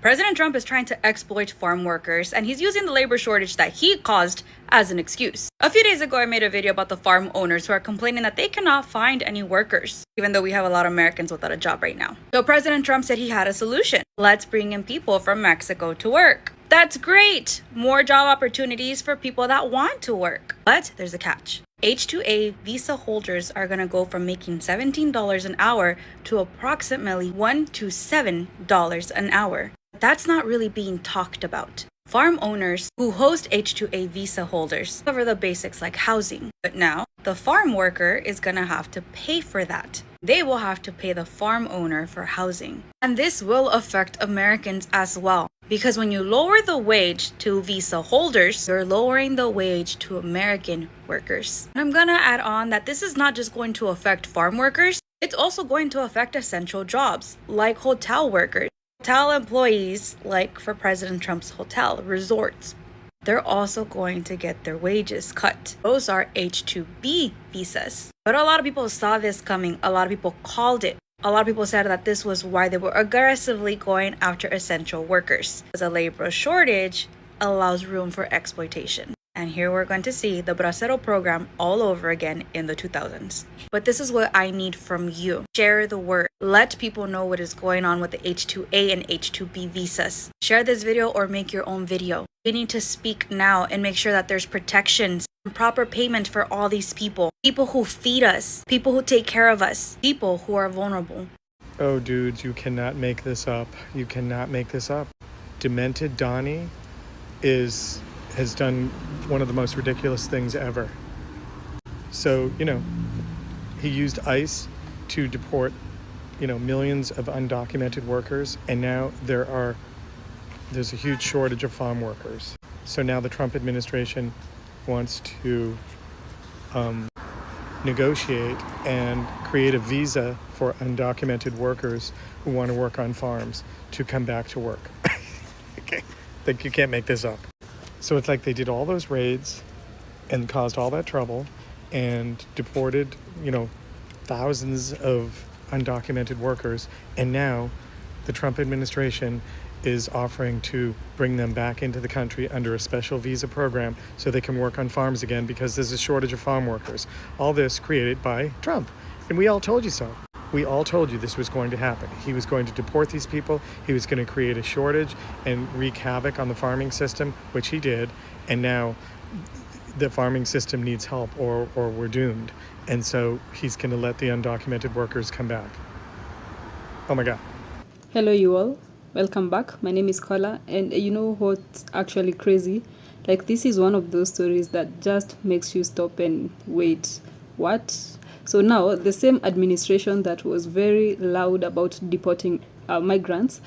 President Trump is trying to exploit farm workers, and he's using the labor shortage that he caused as an excuse. A few days ago, I made a video about the farm owners who are complaining that they cannot find any workers, even though we have a lot of Americans without a job right now. So President Trump said he had a solution. Let's bring in people from Mexico to work. That's great! More job opportunities for people that want to work. But there's a catch. H-2A visa holders are going to go from making $17 an hour to approximately $1 to $7 an hour. That's not really being talked about. Farm owners who host H-2A visa holders cover the basics like housing. But now, the farm worker is going to have to pay for that. They will have to pay the farm owner for housing. And this will affect Americans as well. Because when you lower the wage to visa holders, you're lowering the wage to American workers. And I'm gonna add on that this is not just going to affect farm workers, it's also going to affect essential jobs like hotel workers, hotel employees like for President Trump's hotel, resorts. They're also going to get their wages cut. Those are H-2B visas. But a lot of people saw this coming. A lot of people called it. A lot of people said that this was why they were aggressively going after essential workers, because a labor shortage allows room for exploitation. And here we're going to see the Bracero program all over again in the 2000s. But this is what I need from you. Share the word. Let people know what is going on with the H-2A and H-2B visas. Share this video or make your own video. We need to speak now and make sure that there's protections and proper payment for all these people. People who feed us, people who take care of us, people who are vulnerable. Oh, dudes, you cannot make this up. You cannot make this up. Demented Donnie has done one of the most ridiculous things ever. So, he used ICE to deport, millions of undocumented workers, and now there's a huge shortage of farm workers. So now the Trump administration wants to negotiate and create a visa for undocumented workers who want to work on farms to come back to work. Okay, like you can't make this up. So it's like they did all those raids and caused all that trouble and deported, thousands of undocumented workers. And now the Trump administration is offering to bring them back into the country under a special visa program so they can work on farms again because there's a shortage of farm workers. All this created by Trump. And we all told you so. We all told you this was going to happen. He was going to deport these people. He was going to create a shortage and wreak havoc on the farming system, which he did. And now the farming system needs help or we're doomed. And so he's going to let the undocumented workers come back. Oh my God. Hello, you all. Welcome back. My name is Kola. And you know what's actually crazy? Like, this is one of those stories that just makes you stop and wait. What? So now, the same administration that was very loud about deporting migrants,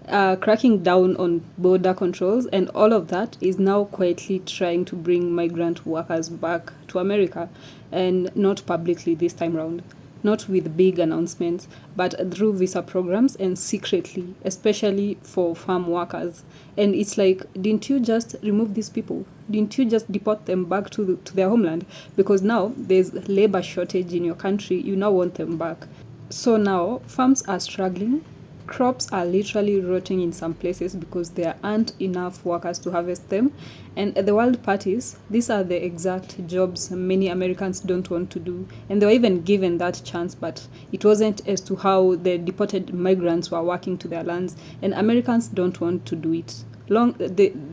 cracking down on border controls and all of that, is now quietly trying to bring migrant workers back to America, and not publicly this time round. Not with big announcements, but through visa programs and secretly, especially for farm workers. And it's like, didn't you just remove these people? Didn't you just deport them back to their homeland? Because now there's labor shortage in your country, you now want them back. So now farms are struggling. Crops are literally rotting in some places because there aren't enough workers to harvest them. And at the world parties, these are the exact jobs many Americans don't want to do. And they were even given that chance, but it wasn't as to how the deported migrants were working to their lands. And Americans don't want to do it.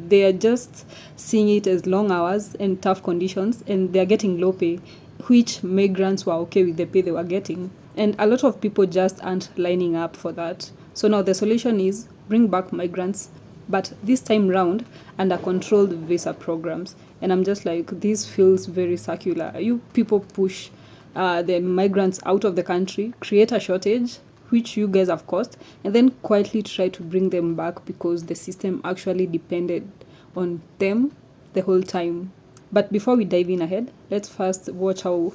They are just seeing it as long hours and tough conditions, and they're getting low pay, which migrants were okay with the pay they were getting. And a lot of people just aren't lining up for that. So now the solution is bring back migrants, but this time round under controlled visa programs. And I'm just like, this feels very circular. You people push the migrants out of the country, create a shortage, which you guys have caused, and then quietly try to bring them back because the system actually depended on them the whole time. But before we dive in ahead, let's first watch how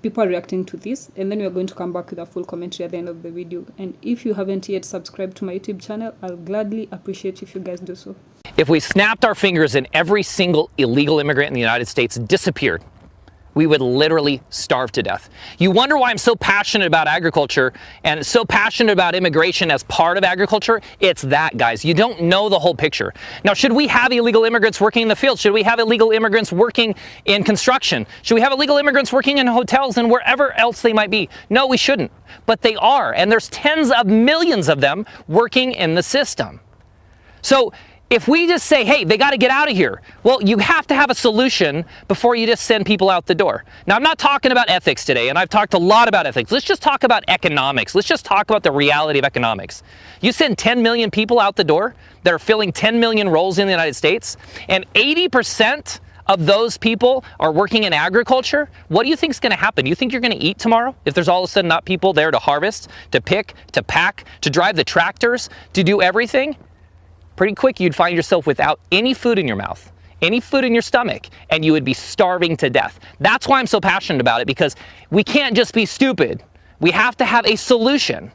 people are reacting to this, and then we are going to come back with a full commentary at the end of the video. And if you haven't yet subscribed to my YouTube channel, I'll gladly appreciate if you guys do so. If we snapped our fingers and every single illegal immigrant in the United States disappeared, we would literally starve to death. You wonder why I'm so passionate about agriculture and so passionate about immigration as part of agriculture? It's that, guys. You don't know the whole picture. Now, should we have illegal immigrants working in the field? Should we have illegal immigrants working in construction? Should we have illegal immigrants working in hotels and wherever else they might be? No, we shouldn't. But they are, and there's tens of millions of them working in the system. So if we just say, hey, they got to get out of here, well, you have to have a solution before you just send people out the door. Now, I'm not talking about ethics today, and I've talked a lot about ethics. Let's just talk about economics. Let's just talk about the reality of economics. You send 10 million people out the door that are filling 10 million roles in the United States, and 80% of those people are working in agriculture. What do you think is going to happen? Do you think you're going to eat tomorrow if there's all of a sudden not people there to harvest, to pick, to pack, to drive the tractors, to do everything? Pretty quick, you'd find yourself without any food in your mouth, any food in your stomach, and you would be starving to death. That's why I'm so passionate about it, because we can't just be stupid. We have to have a solution.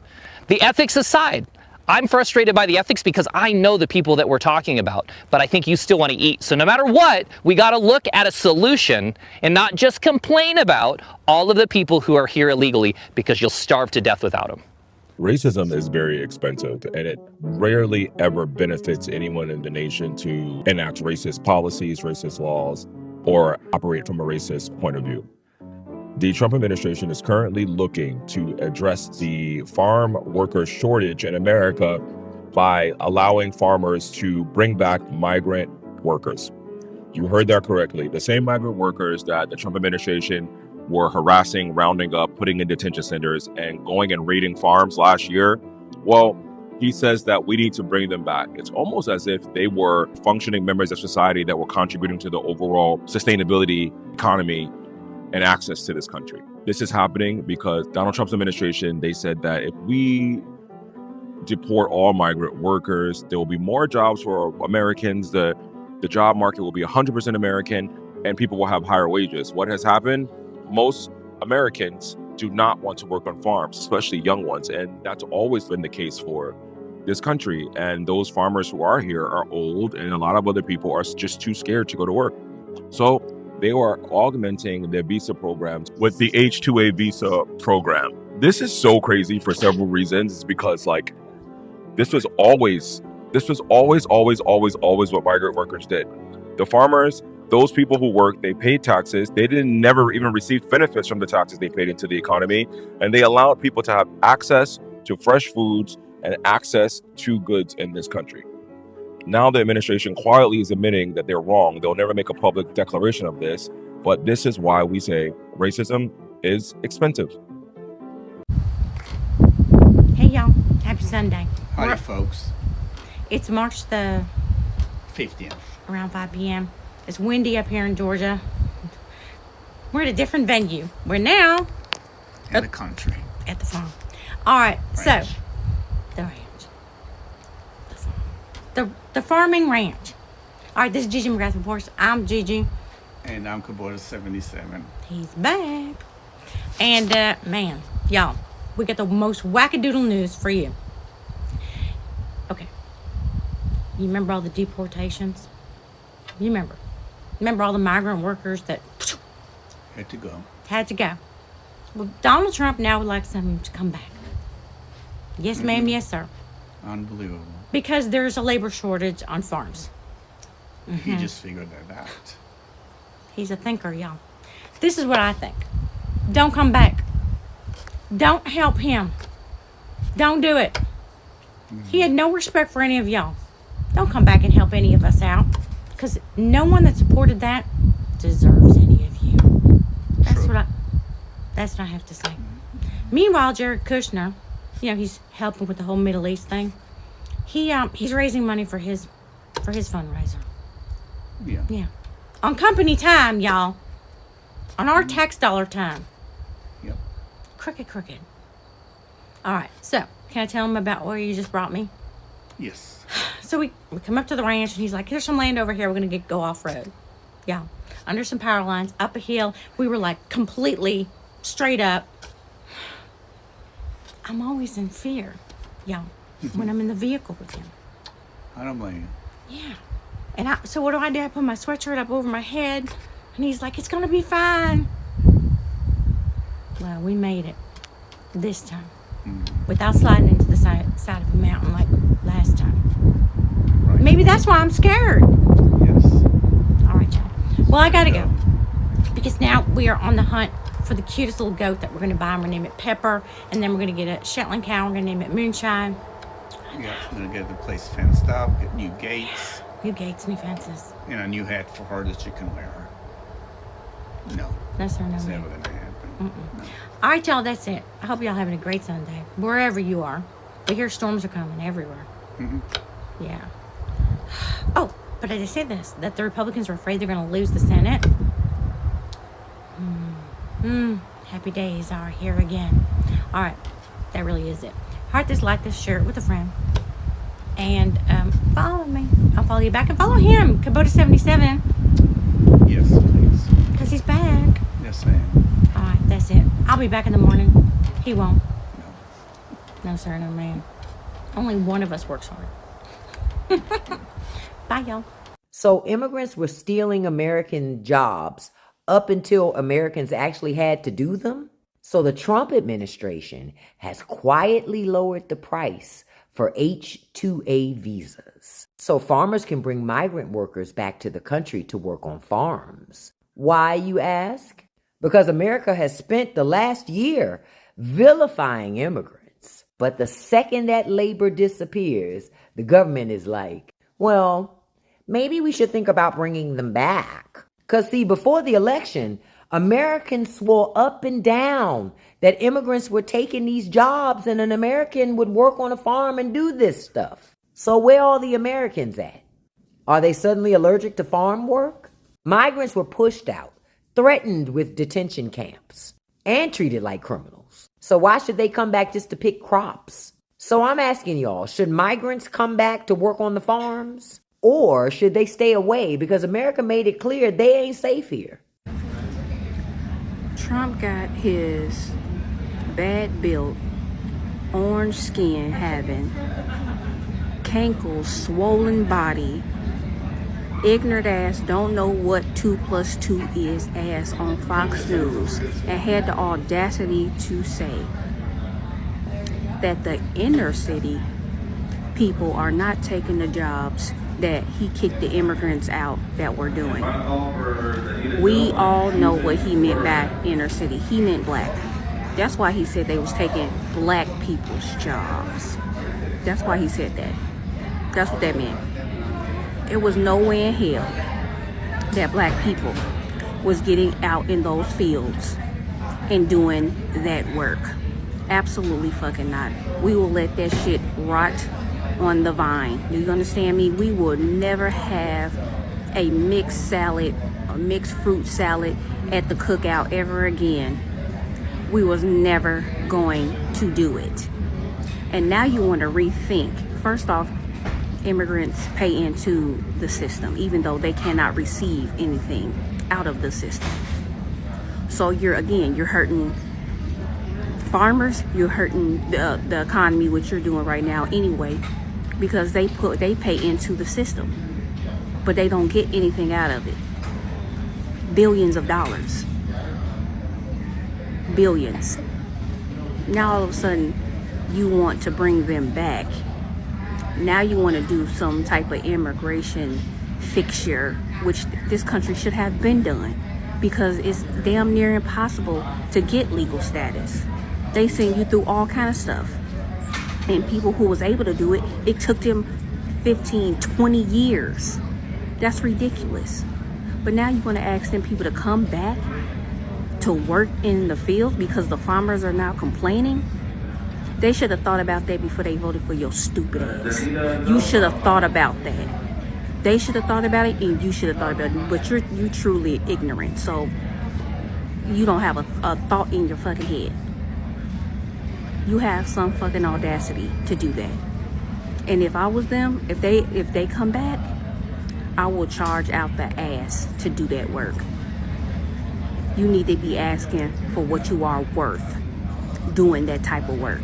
The ethics aside, I'm frustrated by the ethics because I know the people that we're talking about, but I think you still want to eat. So no matter what, we got to look at a solution and not just complain about all of the people who are here illegally, because you'll starve to death without them. Racism is very expensive, and it rarely ever benefits anyone in the nation to enact racist policies, racist laws, or operate from a racist point of view. The Trump administration is currently looking to address the farm worker shortage in America by allowing farmers to bring back migrant workers. You heard that correctly. The same migrant workers that the Trump administration were harassing, rounding up, putting in detention centers, and going and raiding farms last year. Well, he says that we need to bring them back. It's almost as if they were functioning members of society that were contributing to the overall sustainability, economy, and access to this country. This is happening because Donald Trump's administration, they said that if we deport all migrant workers, there will be more jobs for Americans. The job market will be 100% American, and people will have higher wages. What has happened? Most Americans do not want to work on farms, especially young ones. And that's always been the case for this country. And those farmers who are here are old, and a lot of other people are just too scared to go to work. So they are augmenting their visa programs with the H-2A visa program. This is so crazy for several reasons. It's because this was always what migrant workers did. The farmers, those people who worked, they paid taxes. They never even received benefits from the taxes they paid into the economy. And they allowed people to have access to fresh foods and access to goods in this country. Now the administration quietly is admitting that they're wrong. They'll never make a public declaration of this, but this is why we say racism is expensive. Hey y'all, happy Sunday. Howdy folks. It's March the 50th. around 5 p.m. It's windy up here in Georgia. We're at a different venue. We're now In the country. at the farm. All right, so Ranch. the ranch. The farm. The farming ranch. All right, this is Gigi McGrath Reports. I'm Gigi. And I'm Kubota 77. He's back. And man, y'all, we got the most wackadoodle news for you. Okay. You remember all the deportations? You remember? Remember all the migrant workers that Had to go. had to go? Well, Donald Trump now would like them to come back. Yes, ma'am. Yes, sir. Unbelievable. Because there's a labor shortage on farms. He just figured that out. He's a thinker, y'all. This is what I think. Don't come back. Don't help him. Don't do it. He had no respect for any of y'all. Don't come back and help any of us out. Because no one that supported that deserves any of you. That's True. what I have to say. Meanwhile, Jared Kushner, he's helping with the whole Middle East thing. He's raising money for his fundraiser. Yeah. Yeah. On company time, y'all. On our tax dollar time. Yep. Crooked. All right. So, can I tell him about where you just brought me? Yes. So we come up to the ranch, and he's like, "Here's some land over here. We're gonna go off road." Yeah. Under some power lines, up a hill. We were like completely straight up. I'm always in fear, y'all, when I'm in the vehicle with him. I don't blame you. Yeah. And so what do? I put my sweatshirt up over my head, and he's like, "It's gonna be fine." Well, we made it this time without sliding into the side of a mountain like last time. Right. Maybe that's why I'm scared. Yes. All right, y'all. Well, I gotta go because now we are on the hunt for the cutest little goat that we're gonna buy. We're gonna name it Pepper, and then we're gonna get a Shetland cow. We're gonna name it Moonshine. Yeah, I'm gonna get the place fenced up, get new gates, New gates, new fences. and a new hat for her that she can wear. No, No, sir, no, it's ma'am. never gonna happen. No. All right, y'all, that's it. I hope y'all having a great Sunday, wherever you are. I hear storms are coming everywhere. Yeah. Oh, but I just said this, that the Republicans are afraid they're going to lose the Senate. Happy days are here again. All right, that really is it. Heart this, like this, share it with a friend. And follow me. I'll follow you back and follow him, Kubota77, Yes, please. because he's back. Yes, I am. All right, that's it. I'll be back in the morning. He won't. No. No, sir, no, ma'am. Only one of us works hard. Bye, y'all. So immigrants were stealing American jobs up until Americans actually had to do them? So the Trump administration has quietly lowered the price for H-2A visas, so farmers can bring migrant workers back to the country to work on farms. Why, you ask? Because America has spent the last year vilifying immigrants. But the second that labor disappears, the government is like, well, maybe we should think about bringing them back. Because, see, before the election, Americans swore up and down that immigrants were taking these jobs and an American would work on a farm and do this stuff. So where are the Americans at? Are they suddenly allergic to farm work? Migrants were pushed out, threatened with detention camps, and treated like criminals. So why should they come back just to pick crops? So I'm asking y'all, should migrants come back to work on the farms? Or should they stay away because America made it clear they ain't safe here? Trump got his bad built, orange skin having, cankles, swollen body, ignorant ass, don't know what 2 + 2 is ass on Fox News, and had the audacity to say that the inner city people are not taking the jobs that he kicked the immigrants out that were doing. We all know what he meant by inner city. He meant black. That's why he said they was taking black people's jobs. That's why he said that. That's what that meant. It was no way in hell that black people was getting out in those fields and doing that work. Absolutely fucking not. We will let that shit rot on the vine. Do you understand me? We will never have a mixed salad, a mixed fruit salad at the cookout ever again. We was never going to do it. And now you want to rethink. First off, immigrants pay into the system, even though they cannot receive anything out of the system. So you're hurting farmers, you're hurting the economy, which you're doing right now anyway, because they pay into the system, but they don't get anything out of it. Billions of dollars. Billions. Now all of a sudden you want to bring them back. Now you want to do some type of immigration fixture, which this country should have been done, because it's damn near impossible to get legal status. They send you through all kind of stuff. And people who was able to do it, it took them 15, 20 years. That's ridiculous. But now you're going to ask them people to come back to work in the field because the farmers are now complaining? They should have thought about that before they voted for your stupid ass. You should have thought about that. They should have thought about it, and you should have thought about it. But you truly ignorant, so you don't have a thought in your fucking head. You have some fucking audacity to do that. And if I was them, if they come back, I will charge out the ass to do that work. You need to be asking for what you are worth doing that type of work.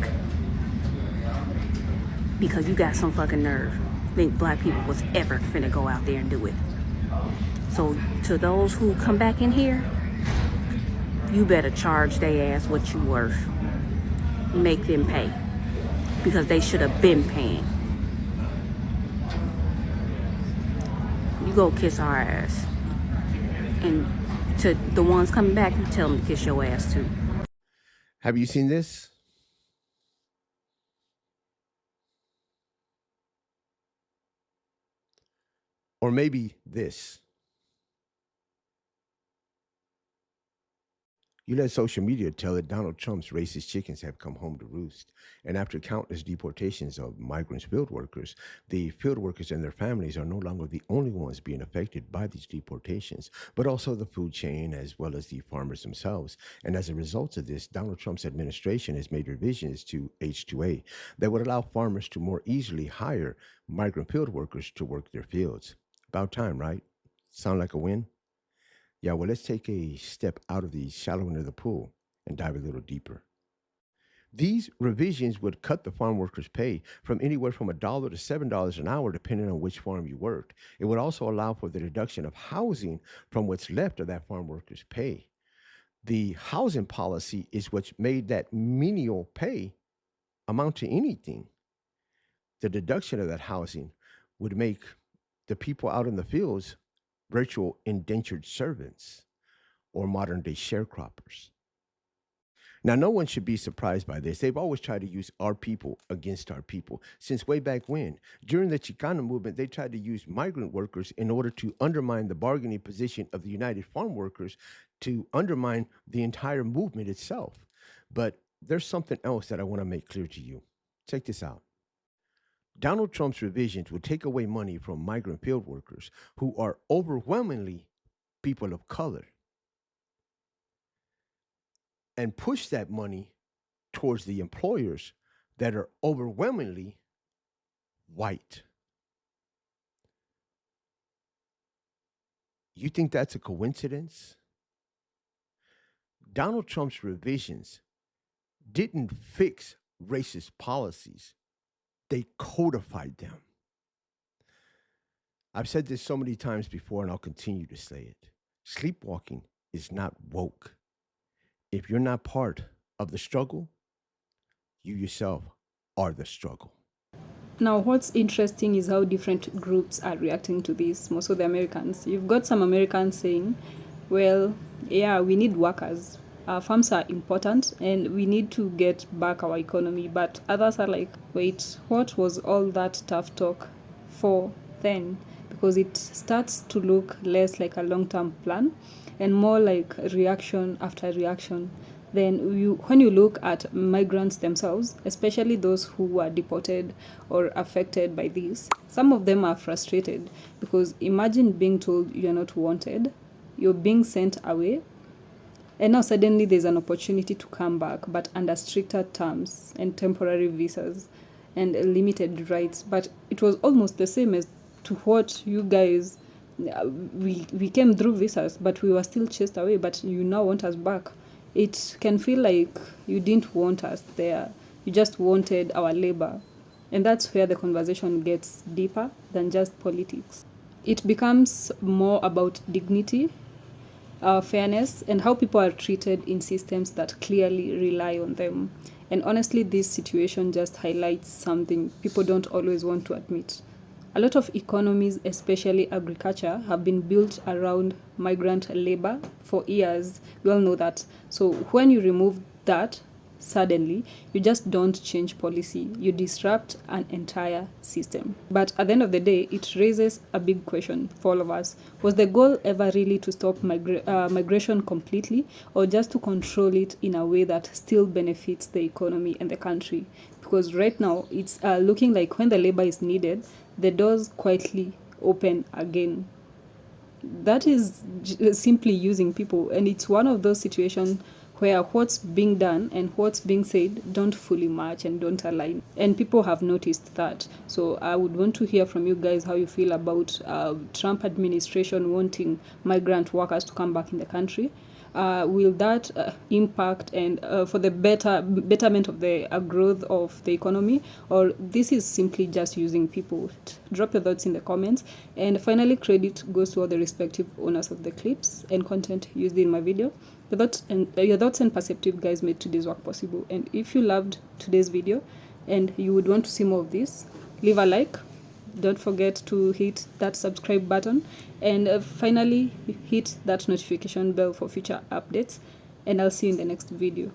Because you got some fucking nerve. Think black people was ever finna go out there and do it. So to those who come back in here, you better charge their ass what you worth. Make them pay. Because they should have been paying. You go kiss our ass. And to the ones coming back, you tell them to kiss your ass too. Have you seen this? Or maybe this. You let social media tell that Donald Trump's racist chickens have come home to roost. And after countless deportations of migrant field workers, the field workers and their families are no longer the only ones being affected by these deportations, but also the food chain as well as the farmers themselves. And as a result of this, Donald Trump's administration has made revisions to H-2A that would allow farmers to more easily hire migrant field workers to work their fields. About time, right? Sound like a win? Yeah, well, let's take a step out of the shallow end of the pool and dive a little deeper. These revisions would cut the farm workers' pay from anywhere from $1 to $7 an hour, depending on which farm you worked. It would also allow for the deduction of housing from what's left of that farm workers' pay. The housing policy is what's made that menial pay amount to anything. The deduction of that housing would make the people out in the fields virtual indentured servants or modern day sharecroppers. Now, no one should be surprised by this. They've always tried to use our people against our people since way back when. During the Chicano movement, they tried to use migrant workers in order to undermine the bargaining position of the United Farm Workers, to undermine the entire movement itself. But there's something else that I want to make clear to you. Check this out. Donald Trump's revisions would take away money from migrant field workers who are overwhelmingly people of color and push that money towards the employers that are overwhelmingly white. You think that's a coincidence? Donald Trump's revisions didn't fix racist policies. They codified them. I've said this so many times before, and I'll continue to say it. Sleepwalking is not woke. If you're not part of the struggle, you yourself are the struggle. Now, what's interesting is how different groups are reacting to this, most of the Americans. You've got some Americans saying, well, yeah, we need workers. Our farms are important and we need to get back our economy. But others are like, wait, what was all that tough talk for then? Because it starts to look less like a long-term plan and more like reaction after reaction. Then when you look at migrants themselves, especially those who were deported or affected by this, some of them are frustrated because imagine being told you're not wanted, you're being sent away, and now suddenly there's an opportunity to come back, but under stricter terms and temporary visas and limited rights. But it was almost the same as to what you guys, we came through visas, but we were still chased away, but you now want us back. It can feel like you didn't want us there. You just wanted our labor. And that's where the conversation gets deeper than just politics. It becomes more about dignity, fairness, and how people are treated in systems that clearly rely on them. And honestly, this situation just highlights something people don't always want to admit. A lot of economies, especially agriculture, have been built around migrant labor for years. We all know that. So when you remove that, suddenly, you just don't change policy. You disrupt an entire system. But at the end of the day, it raises a big question for all of us. Was the goal ever really to stop migration completely, or just to control it in a way that still benefits the economy and the country? Because right now, it's looking like when the labor is needed, the doors quietly open again. That is simply using people, and it's one of those situations where what's being done and what's being said don't fully match and don't align, and people have noticed that. So I would want to hear from you guys how you feel about Trump administration wanting migrant workers to come back in the country. will that impact and for the betterment of the growth of the economy, or this is simply just using people? Drop your thoughts in the comments. And finally, credit goes to all the respective owners of the clips and content used in my video. Your thoughts and perspective, guys, made today's work possible. And if you loved today's video and you would want to see more of this, leave a like. Don't forget to hit that subscribe button, and finally hit that notification bell for future updates, and I'll see you in the next video.